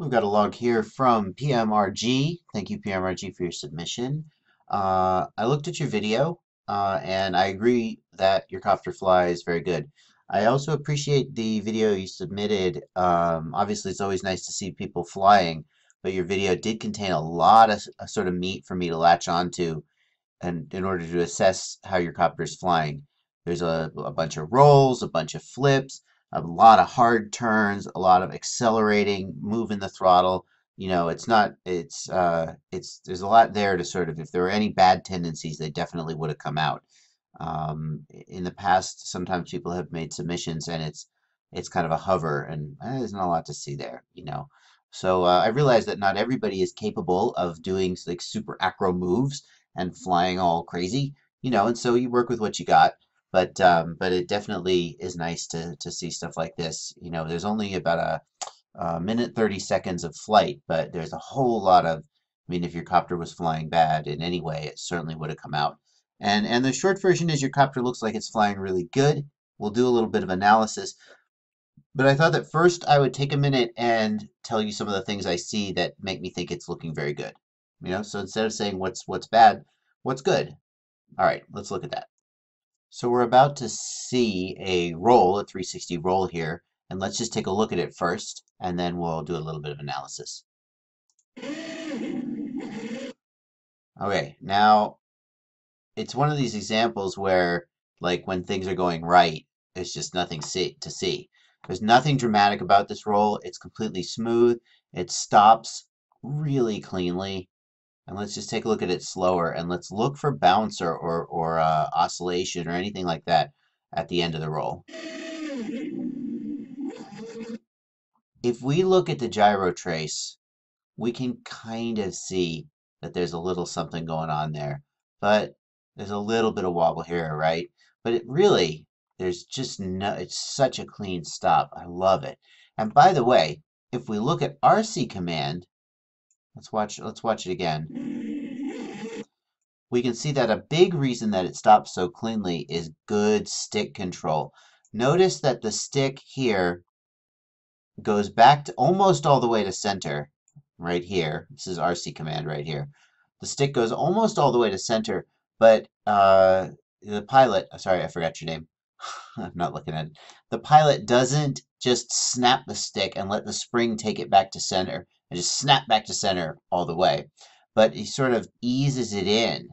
We've got a log here from pmrg. Thank you, pmrg, for your submission. I looked at your video, and I agree that your copter fly is very good. I also appreciate the video you submitted. Obviously, it's always nice to see people flying, but your video did contain a lot of sort of meat for me to latch onto and in order to assess how your copter is flying. There's a bunch of rolls, a bunch of flips, a lot of hard turns, a lot of accelerating, moving the throttle. You know, there's a lot there to sort of, if there were any bad tendencies, they definitely would have come out. In the past, sometimes people have made submissions and it's kind of a hover and there's not a lot to see there, you know. So I realize that not everybody is capable of doing like super acro moves and flying all crazy, you know, and so you work with what you got. But it definitely is nice to see stuff like this. You know, there's only about a minute 30 seconds of flight, but there's a whole lot of. I mean, if your copter was flying bad in any way, it certainly would have come out. And the short version is your copter looks like it's flying really good. We'll do a little bit of analysis, but I thought that first I would take a minute and tell you some of the things I see that make me think it's looking very good. You know, so instead of saying what's bad, what's good? All right, let's look at that. So we're about to see a roll, a 360 roll here, and let's just take a look at it first, and then we'll do a little bit of analysis. Okay, now it's one of these examples where, like, when things are going right, there's just nothing to see. There's nothing dramatic about this roll. It's completely smooth. It stops really cleanly. And let's just take a look at it slower, and let's look for bounce or oscillation or anything like that at the end of the roll. If we look at the gyro trace, we can kind of see that there's a little something going on there, but there's a little bit of wobble here, right? But it really, there's just no, it's such a clean stop. I love it. And by the way, if we look at RC command, let's watch it again. We can see that a big reason that it stops so cleanly is good stick control. Notice that the stick here goes back to almost all the way to center right here. This is RC command right here. The stick goes almost all the way to center, but the pilot, sorry, I forgot your name. I'm not looking at it. The pilot doesn't just snap the stick and let the spring take it back to center and just snap back to center all the way, but he sort of eases it in.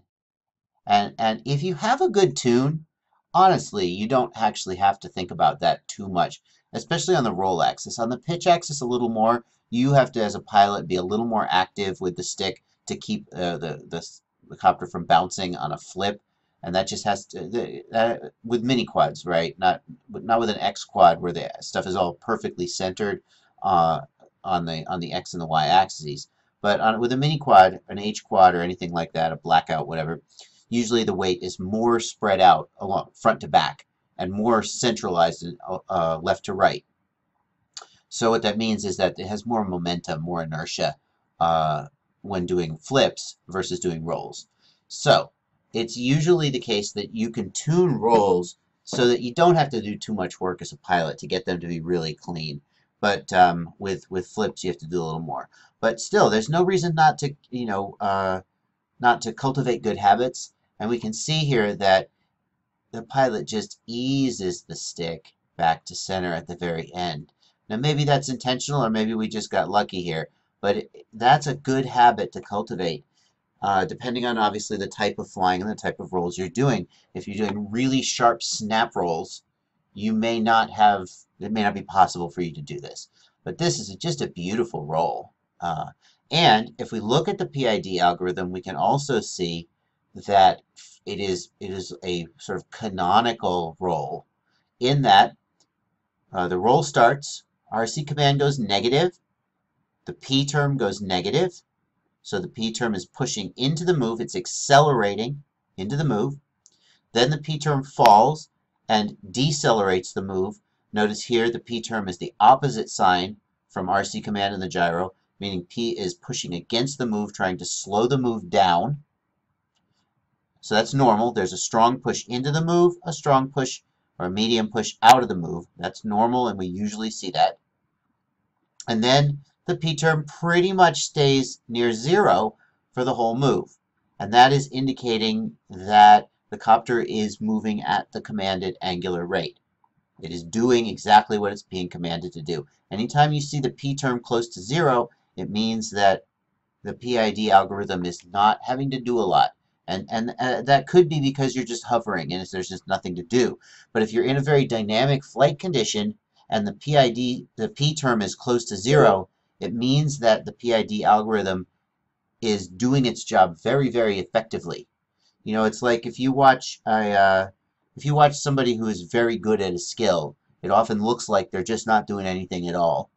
And if you have a good tune, honestly, you don't actually have to think about that too much, especially on the roll axis. On the pitch axis, a little more. You have to, as a pilot, be a little more active with the stick to keep the copter from bouncing on a flip, and that just has to with mini quads, right? Not with an X quad where the stuff is all perfectly centered on the X and the Y axes. But with a mini quad, an H quad, or anything like that, a blackout, whatever. Usually the weight is more spread out along front to back and more centralized left to right. So what that means is that it has more momentum, more inertia when doing flips versus doing rolls. So it's usually the case that you can tune rolls so that you don't have to do too much work as a pilot to get them to be really clean. But with flips, you have to do a little more. But still, there's no reason not to, not to cultivate good habits. And we can see here that the pilot just eases the stick back to center at the very end. Now maybe that's intentional or maybe we just got lucky here, but that's a good habit to cultivate. Depending on obviously the type of flying and the type of rolls you're doing. If you're doing really sharp snap rolls, it may not be possible for you to do this. But this is just a beautiful roll. And if we look at the PID algorithm, we can also see that it is a sort of canonical roll in that the roll starts, RC command goes negative, the P term goes negative, so the P term is pushing into the move, it's accelerating into the move, then the P term falls and decelerates the move. Notice here the P term is the opposite sign from RC command and the gyro, meaning P is pushing against the move, trying to slow the move down. So that's normal. There's a strong push into the move, a strong push or a medium push out of the move. That's normal, and we usually see that. And then the p term pretty much stays near 0 for the whole move. And that is indicating that the copter is moving at the commanded angular rate. It is doing exactly what it's being commanded to do. Anytime you see the p term close to 0, it means that the PID algorithm is not having to do a lot. And that could be because you're just hovering and there's just nothing to do. But if you're in a very dynamic flight condition and the P term is close to 0, it means that the PID algorithm is doing its job very, very effectively. You know, it's like if you watch somebody who is very good at a skill, it often looks like they're just not doing anything at all.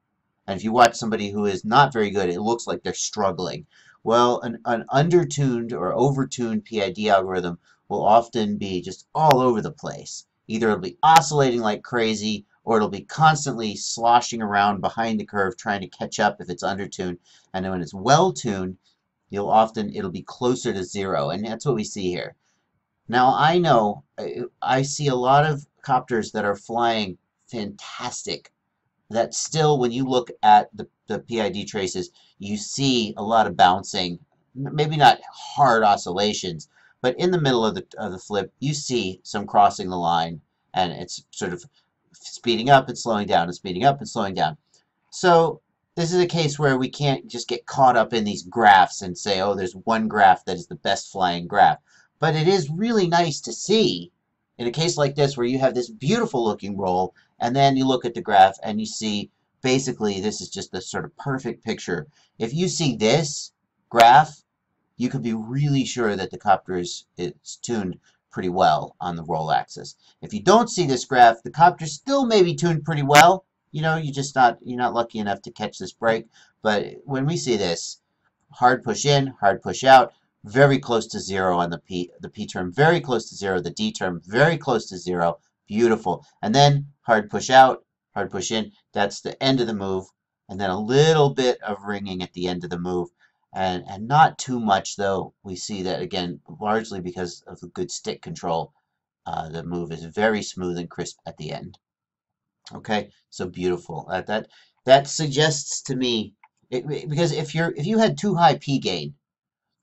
And if you watch somebody who is not very good, it looks like they're struggling. Well, an undertuned or overtuned PID algorithm will often be just all over the place. Either it'll be oscillating like crazy, or it'll be constantly sloshing around behind the curve trying to catch up if it's undertuned. And then when it's well-tuned, it'll be closer to 0, and that's what we see here. Now I know I see a lot of copters that are flying fantastic that still, when you look at the PID traces, you see a lot of bouncing, maybe not hard oscillations, but in the middle of the flip, you see some crossing the line, and it's sort of speeding up and slowing down and speeding up and slowing down. So this is a case where we can't just get caught up in these graphs and say, oh, there's one graph that is the best flying graph. But it is really nice to see in a case like this where you have this beautiful looking roll and then you look at the graph and you see basically this is just the sort of perfect picture. If you see this graph, you can be really sure that the copter is tuned pretty well on the roll axis. If you don't see this graph, the copter still may be tuned pretty well. You know, you're not lucky enough to catch this break. But when we see this, hard push in, hard push out, very close to 0 on the P term, very close to 0, the D term, very close to 0, beautiful. And then hard push out, hard push in, that's the end of the move. And then a little bit of ringing at the end of the move. And not too much, though. We see that, again, largely because of the good stick control. The move is very smooth and crisp at the end. Okay, so beautiful. That suggests to me, because if you had too high P gain,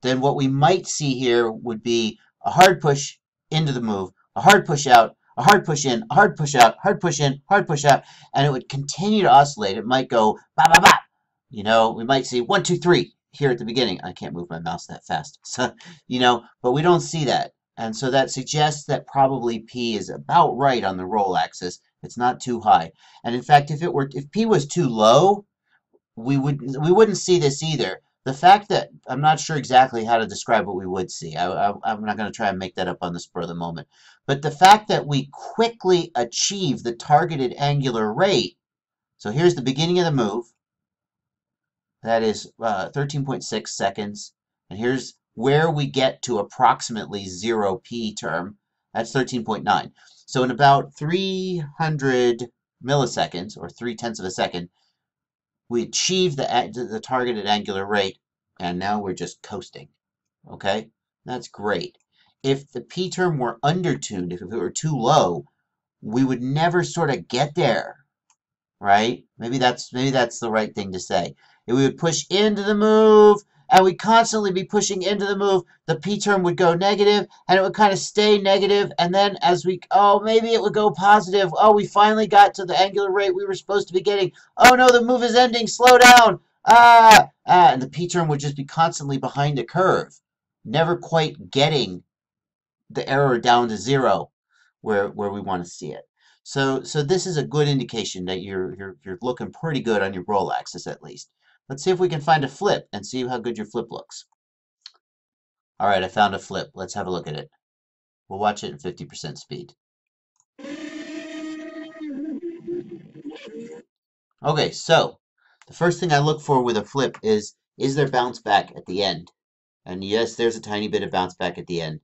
then what we might see here would be a hard push into the move, a hard push out, a hard push in, a hard push out, hard push in, hard push out, and it would continue to oscillate. It might go ba ba ba. You know, we might see 1, 2, 3 here at the beginning. I can't move my mouse that fast. So, you know, but we don't see that. And so that suggests that probably P is about right on the roll axis. It's not too high. And in fact, if P was too low, we wouldn't see this either. The fact that I'm not sure exactly how to describe what we would see. I'm not going to try and make that up on the spur of the moment. But the fact that we quickly achieve the targeted angular rate. So here's the beginning of the move. That is 13.6 seconds. And here's where we get to approximately 0 P term. That's 13.9. So in about 300 milliseconds, or 3/10 of a second, we achieve the targeted angular rate, and now we're just coasting. Okay? That's great. If the P term were undertuned, if it were too low, we would never sort of get there. Right? Maybe that's the right thing to say. If we would push into the move, and we'd constantly be pushing into the move, the P term would go negative, and it would kind of stay negative, and then maybe it would go positive. Oh, we finally got to the angular rate we were supposed to be getting. Oh no, the move is ending, slow down. And the P term would just be constantly behind a curve, never quite getting the error down to 0 where we want to see it. So this is a good indication that you're looking pretty good on your roll axis at least. Let's see if we can find a flip and see how good your flip looks. All right, I found a flip. Let's have a look at it. We'll watch it at 50% speed. Okay, so the first thing I look for with a flip is there bounce back at the end? And yes, there's a tiny bit of bounce back at the end.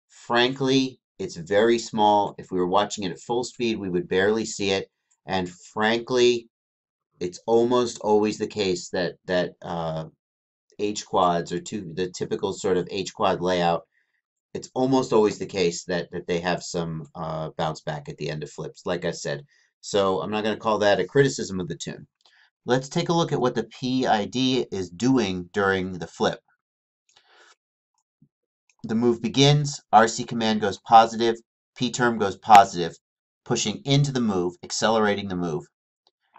Frankly, it's very small. If we were watching it at full speed, we would barely see it. And frankly, it's almost always the case that H quads or the typical sort of H quad layout. It's almost always the case that they have some bounce back at the end of flips, like I said. So I'm not going to call that a criticism of the tune. let's take a look at what the PID is doing during the flip. The move begins, RC command goes positive, P term goes positive, pushing into the move, accelerating the move.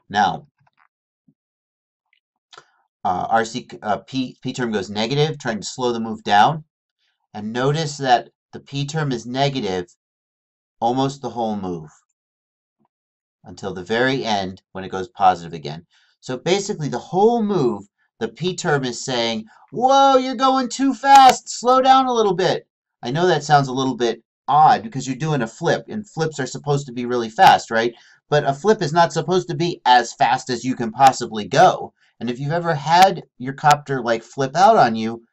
Now, P term goes negative, trying to slow the move down. And notice that the P term is negative almost the whole move until the very end when it goes positive again. So basically the whole move, the P term is saying, whoa, you're going too fast. Slow down a little bit. I know that sounds a little bit odd because you're doing a flip, and flips are supposed to be really fast, right? But a flip is not supposed to be as fast as you can possibly go. And if you've ever had your copter like flip out on you,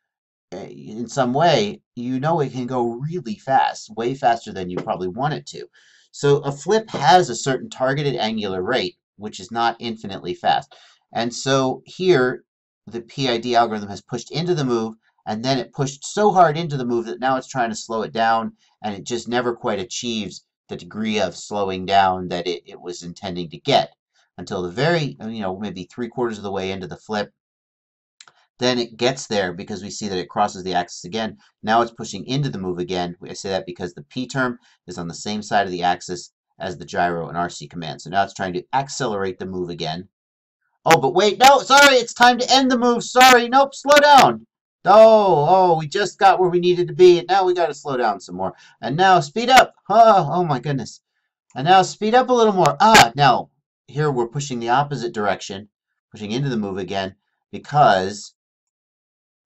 in some way, you know it can go really fast, way faster than you probably want it to. So a flip has a certain targeted angular rate, which is not infinitely fast. And so here, the PID algorithm has pushed into the move, and then it pushed so hard into the move that now it's trying to slow it down, and it just never quite achieves the degree of slowing down that it was intending to get until the very, maybe 3/4 of the way into the flip. Then it gets there because we see that it crosses the axis again. Now it's pushing into the move again. I say that because the P term is on the same side of the axis as the gyro and RC command. So now it's trying to accelerate the move again. Oh, but wait, no, sorry, it's time to end the move. Sorry, nope, slow down. Oh, we just got where we needed to be, and now we got to slow down some more. And now speed up. Oh my goodness. And now speed up a little more. Now here we're pushing the opposite direction, pushing into the move again because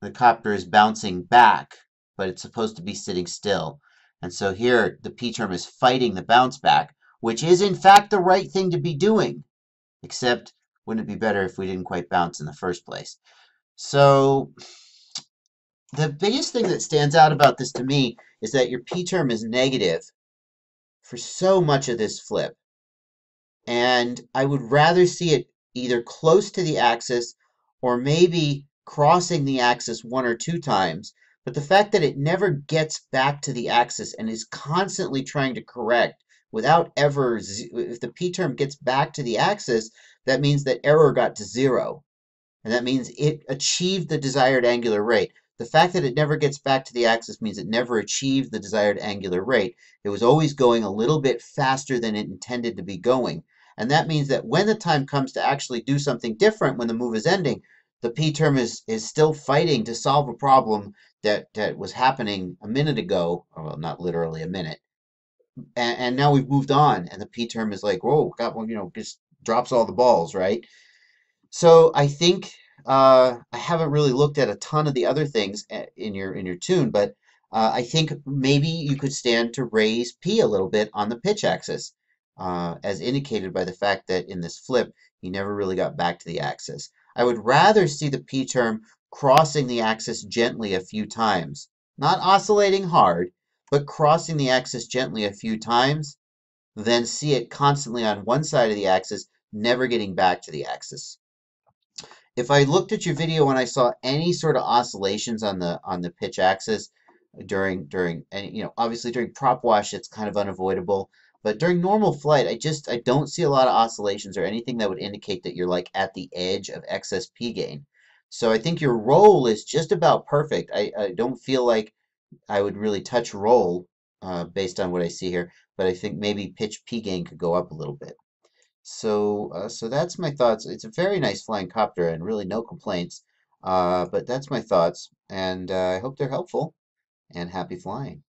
the copter is bouncing back, but it's supposed to be sitting still. And so here the P term is fighting the bounce back, which is in fact the right thing to be doing, except wouldn't it be better if we didn't quite bounce in the first place? So the biggest thing that stands out about this to me is that your P term is negative for so much of this flip. And I would rather see it either close to the axis or maybe crossing the axis 1 or 2 times. But the fact that it never gets back to the axis and is constantly trying to correct without ever, if the P term gets back to the axis, that means that error got to 0. And that means it achieved the desired angular rate. The fact that it never gets back to the axis means it never achieved the desired angular rate. It was always going a little bit faster than it intended to be going. And that means that when the time comes to actually do something different when the move is ending, the P term is still fighting to solve a problem that was happening a minute ago, well, not literally a minute. And now we've moved on, and the P term is like, whoa, got one, just drops all the balls, right? So I think I haven't really looked at a ton of the other things in your tune, but I think maybe you could stand to raise P a little bit on the pitch axis, as indicated by the fact that in this flip, he never really got back to the axis. I would rather see the P term crossing the axis gently a few times, not oscillating hard, but crossing the axis gently a few times, than see it constantly on one side of the axis, never getting back to the axis. If I looked at your video and I saw any sort of oscillations on the pitch axis during and obviously during prop wash it's kind of unavoidable, but during normal flight I don't see a lot of oscillations or anything that would indicate that you're like at the edge of excess P gain. So I think your roll is just about perfect. I don't feel like I would really touch roll based on what I see here, but I think maybe pitch P gain could go up a little bit. So that's my thoughts. It's a very nice flying copter and really no complaints. But that's my thoughts, and I hope they're helpful and happy flying.